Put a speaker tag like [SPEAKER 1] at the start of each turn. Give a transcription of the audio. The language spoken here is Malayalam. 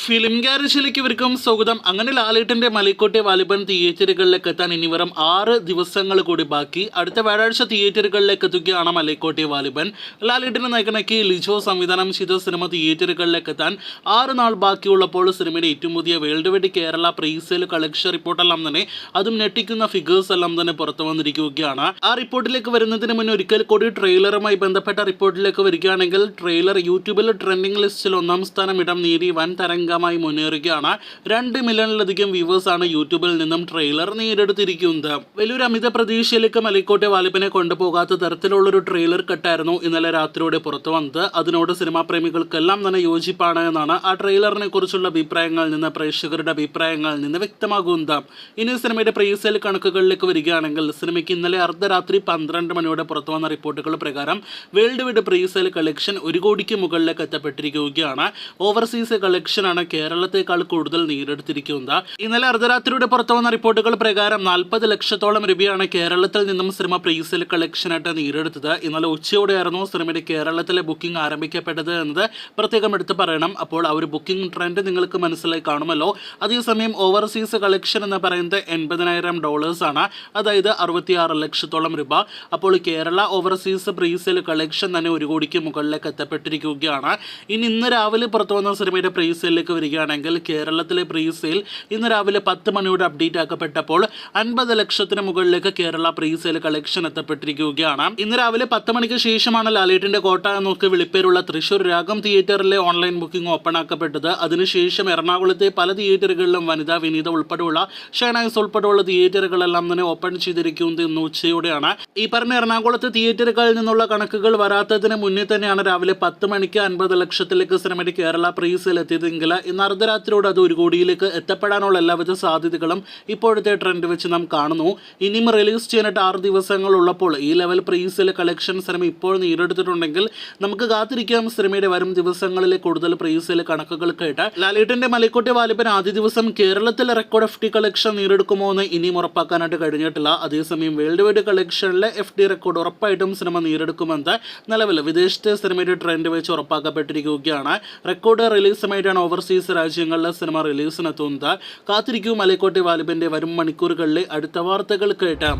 [SPEAKER 1] ഫിലിം ഗാരേജിലേക്ക് ഇവർക്കും സ്വാഗതം. അങ്ങനെ ലാലേട്ടന്റെ മലൈക്കോട്ടെ വാലിബൻ തിയേറ്ററുകളിലേക്ക് എത്താൻ ഇനി വെറും 6 ദിവസങ്ങൾ കൂടി ബാക്കി. അടുത്ത വ്യാഴാഴ്ച തിയേറ്ററുകളിലേക്ക് എത്തുകയാണ് മലൈക്കോട്ടെ വാലിബൻ. ലാലേട്ടനെ നായകനാക്കി ലിജോ സംവിധാനം ചെയ്ത സിനിമ തിയേറ്ററുകളിലേക്ക് എത്താൻ 6 നാൾ ബാക്കിയുള്ളപ്പോൾ സിനിമയുടെ ഏറ്റവും പുതിയ world wide Kerala presale collection റിപ്പോർട്ടെല്ലാം തന്നെ അതും ഞെട്ടിക്കുന്ന ഫിഗേഴ്സ് എല്ലാം തന്നെ പുറത്തു വന്നിരിക്കുകയാണ്. ആ റിപ്പോർട്ടിലേക്ക് വരുന്നതിന് മുന്നേ ഒരിക്കൽ കൂടി ട്രെയിലറുമായി ബന്ധപ്പെട്ട റിപ്പോർട്ടിലേക്ക് വരികയാണെങ്കിൽ ട്രെയിലർ യൂട്യൂബിൽ ട്രെൻഡിംഗ് ലിസ്റ്റിൽ 1ാം സ്ഥാനം ഇടം നേടി വൻ തരംഗമായി മുന്നേറുകയാണ്. 2 മില്യണിലധികം വ്യൂവേഴ്സ് ആണ് യൂട്യൂബിൽ നിന്നും ട്രെയിലർ നേടിയെടുത്തിരിക്കുന്നത്. വലിയൊരു അമിത പ്രതീക്ഷയിലേക്ക് മലൈക്കോട്ടെ വാലിബനെ കൊണ്ടുപോകാത്ത തരത്തിലുള്ളൊരു ട്രെയിലർ കട്ടായിരുന്നു ഇന്നലെ രാത്രിയോടെ പുറത്തു വന്നത്. അതിനോട് സിനിമാ പ്രേമികൾക്കെല്ലാം തന്നെ യോജിപ്പാണ് എന്നാണ് ആ ട്രെയിലറിനെ കുറിച്ചുള്ള അഭിപ്രായങ്ങളിൽ നിന്ന്, പ്രേക്ഷകരുടെ അഭിപ്രായങ്ങളിൽ നിന്ന് വ്യക്തമാകുന്നത്. ഇനി സിനിമയുടെ പ്രീസെയിൽ കണക്കുകളിലേക്ക് വരികയാണെങ്കിൽ സിനിമയ്ക്ക് ഇന്നലെ അർദ്ധരാത്രി 12 മണിയോടെ പുറത്തു വന്ന റിപ്പോർട്ടുകൾ പ്രകാരം വേൾഡ് വൈഡ് പ്രീസെയിൽ കളക്ഷൻ 1 കോടിക്ക് മുകളിലേക്ക് എത്തപ്പെട്ടിരിക്കുകയാണ്. ഓവർസീസ് കളക്ഷനാണ് കേരളത്തെക്കാൾ കൂടുതൽ നേടിയെടുത്തിരിക്കുന്നത്. ഇന്നലെ അർദ്ധരാത്രിയുടെ പുറത്തു വന്ന റിപ്പോർട്ടുകൾ പ്രകാരം 40 ലക്ഷത്തോളം രൂപയാണ് കേരളത്തിൽ നിന്നും സിനിമ പ്രീസെയിൽ കളക്ഷനായിട്ട് നേടിയെടുത്തത്. ഇന്നലെ ഉച്ചയോടെയായിരുന്നു സിനിമയുടെ കേരളത്തിലെ ബുക്കിംഗ് ആരംഭിക്കപ്പെട്ടത് എന്നത് പ്രത്യേകം എടുത്തു പറയണം. അപ്പോൾ ആ ഒരു ബുക്കിംഗ് ട്രെൻഡ് നിങ്ങൾക്ക് മനസ്സിലായി കാണുമല്ലോ. അതേസമയം ഓവർസീസ് കളക്ഷൻ എന്ന് പറയുന്നത് $80,000 ആണ്, അതായത് 66 ലക്ഷത്തോളം രൂപ. അപ്പോൾ കേരള ഓവർസീസ് പ്രീസെയിൽ കളക്ഷൻ തന്നെ 1 കോടിക്ക് മുകളിലേക്ക് എത്തപ്പെട്ടിരിക്കുകയാണ്. ഇന്ന് രാവിലെ പുറത്തു വന്ന സിനിമയുടെ പ്രീസെയിലേക്ക് വരികയാണെങ്കിൽ കേരളത്തിലെ പ്രീസെയിൽ ഇന്ന് രാവിലെ 10 മണിയോടെ അപ്ഡേറ്റ് ആക്കപ്പെട്ടപ്പോൾ 50 ലക്ഷത്തിന് മുകളിലേക്ക് കേരള പ്രീസെയിൽ കളക്ഷൻ എത്തപ്പെട്ടിരിക്കുകയാണ്. ഇന്ന് രാവിലെ 10 മണിക്ക് ശേഷമാണ് ലാലേട്ടിന്റെ കോട്ട എന്നൊക്കെ വിളിപ്പേരുള്ള തൃശൂർ രാഗം തിയേറ്ററിലെ ഓൺലൈൻ ബുക്കിംഗ് ഓപ്പൺ ആക്കപ്പെട്ടത്. അതിനുശേഷം എറണാകുളത്തെ പല തിയേറ്ററുകളിലും വനിതാ വിനീത ഉൾപ്പെടെയുള്ള ഷൈനൈസ് ഉൾപ്പെടെയുള്ള തിയേറ്ററുകളെല്ലാം തന്നെ ഓപ്പൺ ചെയ്തിരിക്കുന്നത് ഇന്ന് ഉച്ചയോടെയാണ്. ഈ പറഞ്ഞ എറണാകുളത്തെ തിയേറ്ററുകളിൽ നിന്നുള്ള കണക്കുകൾ വരാത്തതിന് മുന്നേ തന്നെയാണ് രാവിലെ 10 മണിക്ക് 50 ലക്ഷത്തിലേക്ക് സിനിമയുടെ കേരള പ്രീസെയിൽ എത്തിയതെങ്കിൽ ഇന്ന് അർദ്ധരാത്രിയോട് അത് 1 കോടിയിലേക്ക് എത്തപ്പെടാനുള്ള എല്ലാവിധ സാധ്യതകളും ഇപ്പോഴത്തെ ട്രെൻഡ് വെച്ച് നാം കാണുന്നു. ഇനിയും റിലീസ് ചെയ്യാനായിട്ട് 6 ദിവസങ്ങൾ ഉള്ളപ്പോൾ ഈ ലെവൽ പ്രീസെയിൽ കളക്ഷൻ സിനിമ ഇപ്പോൾ നേടിയെടുത്തിട്ടുണ്ടെങ്കിൽ നമുക്ക് കാത്തിരിക്കാം സിനിമയുടെ വരും ദിവസങ്ങളിലെ കൂടുതൽ പ്രീസെയിൽ കണക്കുകൾ കേട്ട്. ലാലേട്ടന്റെ മലൈക്കോട്ടെ വാലിബൻ ആദ്യ ദിവസം കേരളത്തിൽ റെക്കോർഡ് FD കളക്ഷൻ നേടിയെടുക്കുമോ എന്ന് ഇനിയും ഉറപ്പാക്കാനായിട്ട് കഴിഞ്ഞിട്ടില്ല. അതേസമയം വേൾഡ് വൈഡ് കളക്ഷനിലെ FD റെക്കോർഡ് ഉറപ്പായിട്ടും സിനിമ നേടിയെടുക്കുമെന്ന് നിലവിൽ വിദേശത്തെ സിനിമയുടെ ട്രെൻഡ് വെച്ച് ഉറപ്പാക്കപ്പെട്ടിരിക്കുകയാണ്. റെക്കോർഡ് റിലീസുമായിട്ടാണ് ഓവർസീസ് രാജ്യങ്ങളിലെ സിനിമ റിലീസിനെത്തുന്നത്. കാത്തിരിക്കൂ മലൈക്കോട്ടെ വാലിബന്റെ വരും മണിക്കൂറുകളിലെ അടുത്ത വാർത്തകൾ കേട്ടാം.